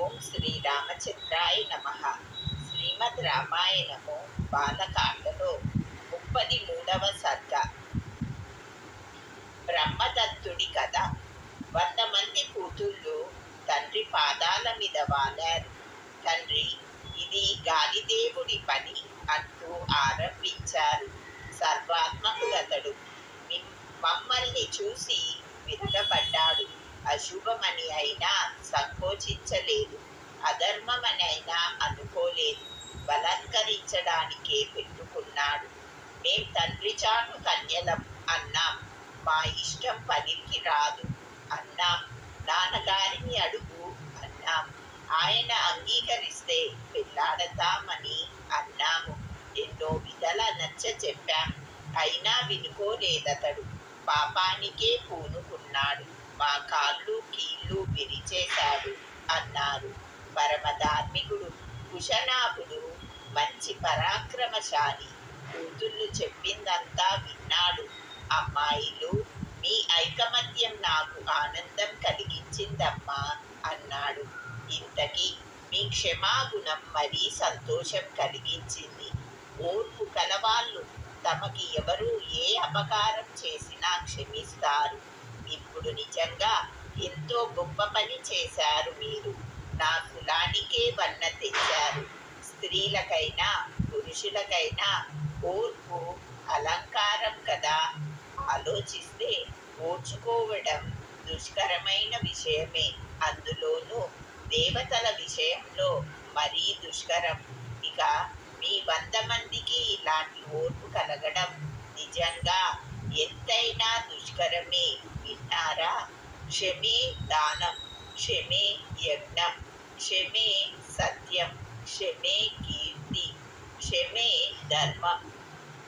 ఓం శ్రీరామచంద్రాయ నమః. శ్రీమద్ రామాయణము బాలకాండలో 33వ సర్గ. బ్రహ్మదత్తుడి కథ. 100 మంది కూతుళ్ళు తండ్రి పాదాల మీద వాలారు. తండ్రి, ఇది గాలిదేవుడి పని అంటూ ఆరంభించారు. సర్వాత్మకుడతడు. మమ్మల్ని చూసి విరగబడ్డాడు. అశుభమని అయినా సంకోచించలేదు, అధర్మమని అయినా అనుకోలేదు. బలత్కరించడానికే పెట్టుకున్నాడు. మేం తండ్రి చాటు కన్యలం అన్నాం. మా ఇష్టం పనికి రాదు అన్నాం. నాన్నగారిని అడుగు అన్నాం. ఆయన అంగీకరిస్తే పెళ్ళాడతామని అన్నాము. ఎన్నో విధాల నచ్చ చెప్పాం. అయినా వినుకోలేదతడు. పాపానికే పూనుకున్నాడు. మా కాళ్ళు కీళ్ళు విరిచేశాడు అన్నారు. పరమధార్మికుడు కుశనాభుడు మంచి పరాక్రమశాలి. కూతుళ్ళు చెప్పిందంతా విన్నాడు. అమ్మాయిలు, మీ ఐకమత్యం నాకు ఆనందం కలిగించిందమ్మా అన్నాడు. ఇంతకీ మీ క్షమాగుణం మరీ సంతోషం కలిగించింది. ఓర్పు కలవాళ్ళు తమకి ఎవరు ఏ అపకారం చేసినా క్షమిస్తారు. ఇప్పుడు నిజంగా ఎంతో గొప్ప పని చేశారు మీరు. నా కులానికే వన్న తెచ్చారు. స్త్రీలకైనా పురుషులకైనా ఓర్పు అలంకారం కదా. ఆలోచిస్తే ఓర్చుకోవడం దుష్కరమైన విషయమే. అందులోనూ దేవతల విషయంలో మరీ దుష్కరం. ఇక మీ 100 మందికి ఇలాంటి ఓర్పు కలగడం నిజంగా ఎంతైనా దుష్కరమే. విన్నారా? క్షమే దానం, క్షమే యజ్ఞం, క్షమే సత్యం, క్షమే కీర్తి, క్షమే ధర్మం.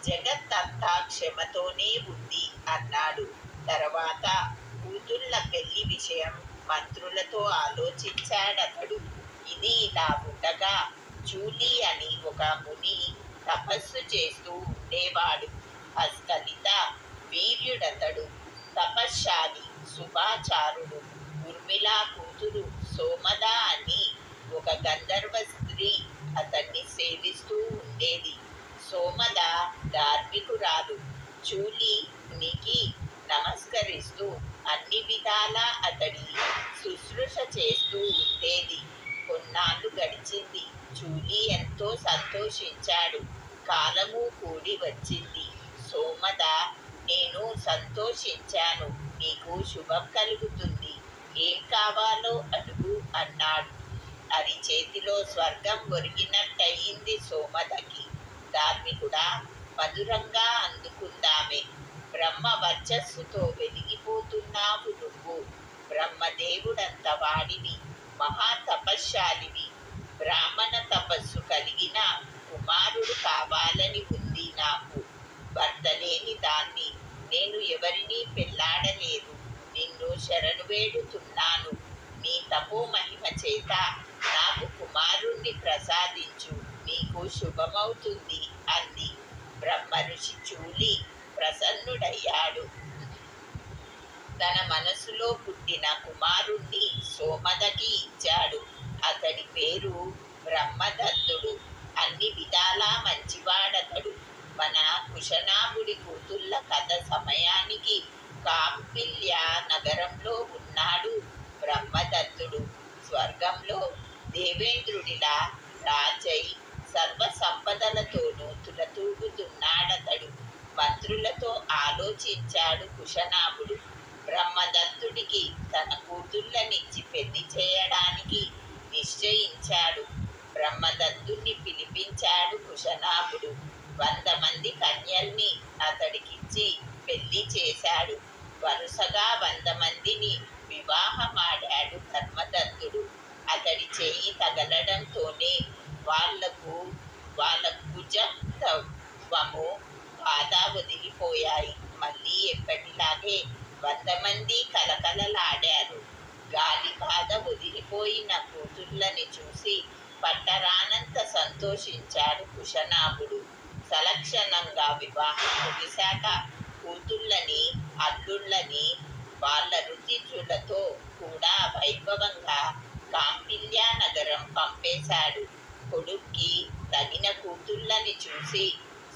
జగత్తంతా క్షమతోనే ఉంది అన్నాడు. తర్వాత కూతుళ్ళ పెళ్లి విషయం మంత్రులతో ఆలోచించాడతడు. ఇది ఇలా ఉండగా చూలి అని ఒక ముని తపస్సు చేస్తూ ఉండేవాడు. అస్కలిత వీర్యుడతడు. తపశ్శాలి, శుభాచారుడు. ఉర్మిళా కూతురు సోమద అని ఒక గంధర్వ స్త్రీ అతన్ని సేవిస్తూ ఉండేది. సోమద ధార్మికురాలు. చూలి మునికి నమస్కరిస్తూ అన్ని విధాలా అతడి శుశ్రూష చేస్తూ ఉండేది. కొన్నాళ్ళు గడిచింది. చూలి ఎంతో సంతోషించాడు. కాలము కూడి వచ్చింది. సోమద, నేను సంతోషించాను. నీకు శుభం కలుగుతుంది. ఏం కావాలో అడుగు అన్నాడు. అరిచేతిలో స్వర్గం ఒరిగినట్టయింది సోమదకి. ధార్మికుడా, మధురంగా అందుకుందామే. బ్రహ్మ వర్చస్సుతో వెలిగిపోతున్నావు నువ్వు. బ్రహ్మదేవుడంత వాడివి, మహాతపశ్శాలివి. బ్రాహ్మణ తపస్సు కలిగిన కుమారుడు కావాలని ఉంది నాకు. భర్త లేని దాన్ని. నేను ఎవరినీ పెళ్ళాడలేదు. నిన్ను శరణు వేడుతున్నాను. నీ తపో మహిమ చేత నాకు కుమారుణ్ణి ప్రసాదించు. నీకు శుభమవుతుంది అంది. బ్రహ్మఋషి చూలి ప్రసన్నుడయ్యాడు. తన మనసులో పుట్టిన కుమారుణ్ణి సోమదకి ఇచ్చాడు. అతడి పేరు బ్రహ్మదత్తుడు. అన్ని విధాలా మంచివాడతడు. మన కుశనాభుడి కూతుళ్ళ కథ సమయానికి కాంపిల్య నగరంలో ఉన్నాడు బ్రహ్మదత్తుడు. స్వర్గంలో దేవేంద్రుడిలా రాజై సర్వ సంపదలతోనూ తులతూగుతున్నాడతడు. మంత్రులతో ఆలోచించాడు కుశనాభుడు. బ్రహ్మదత్తుడికి తన కూతుళ్ళనిచ్చి పెళ్లి చేయడానికి నిశ్చయించాడు. బ్రహ్మదత్తుణ్ణి పిలిపించాడు కుశనాభుడు. 100 మంది కన్యల్ని అతడికిచ్చి పెళ్లి చేశాడు. వరుసగా 100 మందిని వివాహమాడాడు ధర్మదత్తుడు. అతడి చేయి తగలడంతోనే వాళ్ళ కుజత్వము బాధ వదిలిపోయాయి. మళ్ళీ ఎప్పటిలాగే 100 మంది కలకలలాడారు. గాలి బాధ వదిలిపోయిన కూతుళ్ళని చూసి పట్టరానంత సంతోషించాడు కుశనాభుడు. సలక్షణంగా వివాహం ముగిశాక కూతుళ్ళని, అల్లుళ్ళని వాళ్ళ రుచిచులతో కూడా వైభవంగా కాంపిల్య పంపేశాడు. కొడుక్కి తగిన కూతుళ్ళని చూసి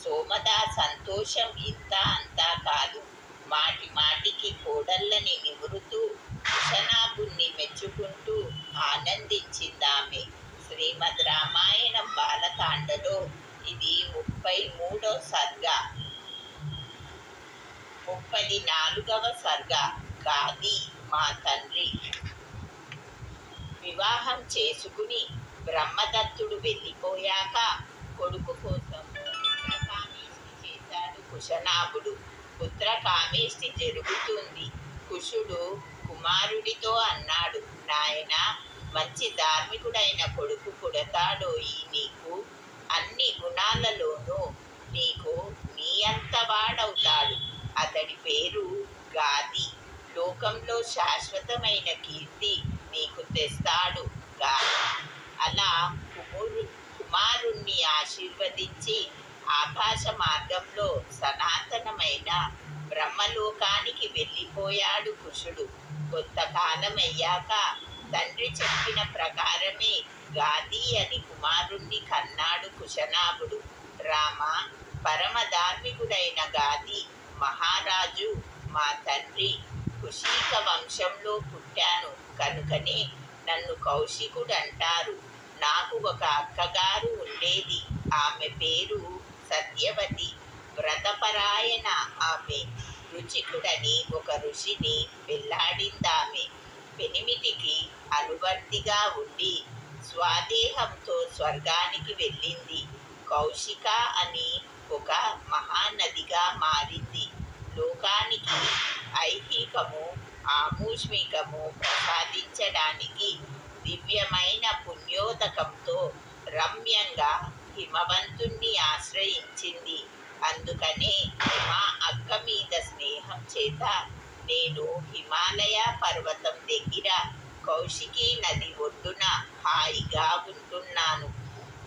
సోమద సంతోషం ఇంత అంతా కాదు. మాటి మాటికి కోడళ్ళని నిమురుతూ కుశనాభుణ్ణి మెచ్చుకుంటూ ఆనందించిందామె. శ్రీమద్ రామాయణం బాలకాండలో ఇది 33వ సర్గ. 34వ సర్గ. గాది మా తండ్రి. వివాహం చేసుకుని బ్రహ్మదత్తుడు వెళ్ళిపోయాక కొడుకు కోసం పుత్రకామేష్టి చేశాడు కుశనాభుడు. పుత్రకామేష్టి జరుగుతుంది. కుశుడు కుమారుడితో అన్నాడు, నాయనా, మంచి ధార్మికుడైన కొడుకు పుడతాడోయి నీకు. అన్ని గుణాలలోనూ నీకు నీ అంత వాడవుతాడు. అతడి పేరు గాది. లోకంలో శాశ్వతమైన కీర్తి నీకు తెస్తాడు గాది. అలా కుమారుణ్ణి ఆశీర్వదించి ఆకాశ మార్గంలో సనాతనమైన బ్రహ్మలోకానికి వెళ్ళిపోయాడు కుశుడు. కొంతకాలమయ్యాక తండ్రి చెప్పిన ప్రకారమే గాది అని కుమారుణ్ణి కన్నాడు కుశనాభుడు. రామ, పరమ ధార్మికుడైన గాది మహారాజు మా తండ్రి. కుశీక వంశంలో పుట్టాను కనుకనే నన్ను కౌశికుడంటారు. నాకు ఒక అక్కగారు ఉండేది. ఆమె పేరు సత్యవతి. వ్రతపరాయణ ఆమె. రుచికుడని ఒక ఋషిని పెళ్లాడిందామె. పెనిమిటికి అనువర్తిగా ఉండి స్వాదేహంతో స్వర్గానికి వెళ్ళింది. కౌశిక అని ఒక మహానదిగా మారింది. లోకానికి ఐహికము ఆముష్మికము ప్రసాదించడానికి దివ్యమైన పుణ్యోదకంతో రమ్యంగా హిమవంతుణ్ణి ఆశ్రయించింది. అందుకనే మా అక్క మీద స్నేహం చేత నేను హిమాలయ పర్వతం దగ్గర కౌశికీ నది ఒడ్డున హాయిగా ఉంటున్నాను.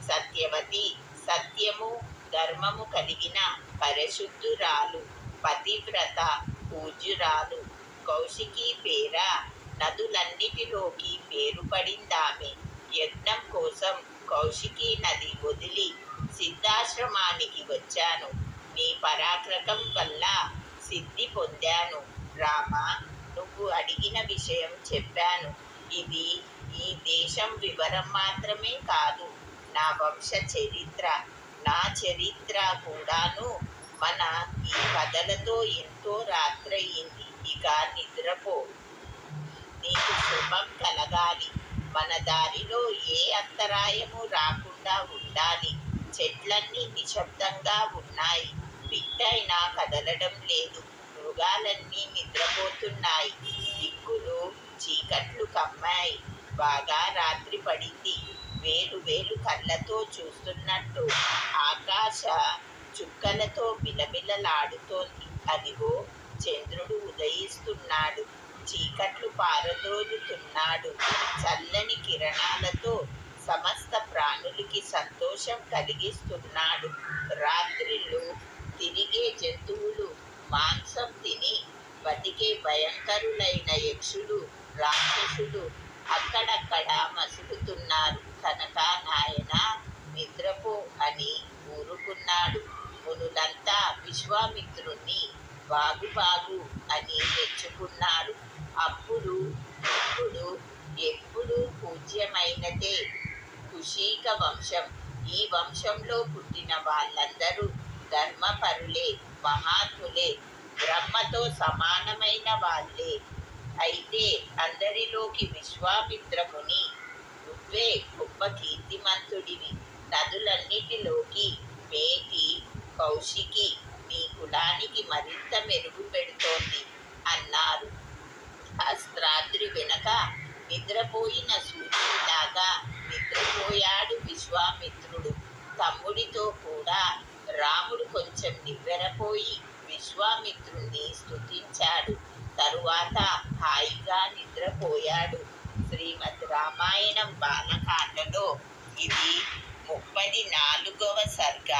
సత్యవతి సత్యము ధర్మము కలిగిన పరిశుద్ధురాలు, పతివ్రత, పూజ్యురాలు. కౌశికీ పేర నదులన్నిటిలోకి పేరు పడిందామె. యజ్ఞం కోసం కౌశికీ నది వదిలి సిద్ధాశ్రమానికి వచ్చాను. నీ పరాక్రమం వల్ల సిద్ధి పొందాను. రామ, నువ్వు అడిగిన విషయం చెప్పాను. ఇది ఈ దేశం వివరం మాత్రమే కాదు, నా వంశ చరిత్ర. నా చరిత్ర కూడాను. మన ఈ కథలతో ఎంతో రాత్రయింది. ఇక నిద్రపో. నీకు శుభం కలగాలి. మన దారిలో ఏ అంతరాయము రాకుండా ఉండాలి. చెట్లన్నీ నిశ్శబ్దంగా ఉన్నాయి. పిట్టైనా కదలడం లేదు. మృగాలన్నీ నిద్రపోతున్నాయి. దిక్కులు చీకట్లు కమ్మాయి. బాగా రాత్రి పడింది. వేలు వేలు కళ్ళతో చూస్తున్నట్టు ఆకాశ చుక్కలతో బిలబిలలాడుతోంది. అదిగో చంద్రుడు ఉదయిస్తున్నాడు. చీకట్లు పారదోలుతున్నాడు. చల్లని కిరణాలతో సమస్త ప్రాణులకి సంతోషం కలిగిస్తున్నాడు. రాత్రిళ్ళు తిరిగే జంతువులు మాంసం తిని బతికే భయంకరులైన యక్షులు, రాక్షసులు అక్కడక్కడ మసులుతున్నారు. కనుక నాయన నిద్రపో అని ఊరుకున్నాడు. మునులంతా విశ్వామిత్రుణ్ణి బాగు బాగు అని మెచ్చుకున్నారు. అప్పుడు ఇప్పుడు ఎప్పుడు పూజ్యమైనదే కుశీక వంశం. ఈ వంశంలో పుట్టిన వాళ్ళందరూ ధర్మపరులే, మహాత్ములే, బ్రహ్మతో సమానమైన వాళ్ళే. అయితే అందరిలోకి విశ్వామిత్రముని నువ్వే గొప్ప కీర్తిమంతుడివి. నదులన్నిటిలోకి మేటి కౌశికి నీ కులానికి మరింత మెరుగు పెడుతోంది అన్నారు. అస్త్రాద్రి వెనక నిద్రపోయిన సూర్యుడిలాగా నిద్రపోయాడు విశ్వామిత్రుడు. తమ్ముడితో కూడా రాముడు కొంచెం నివ్వెరపోయి విశ్వామిత్రుణ్ణి స్తుతించాడు. తరువాత హాయిగా నిద్రపోయాడు. శ్రీమద్ రామాయణం బాలకాండలో ఇది 34వ సర్గ.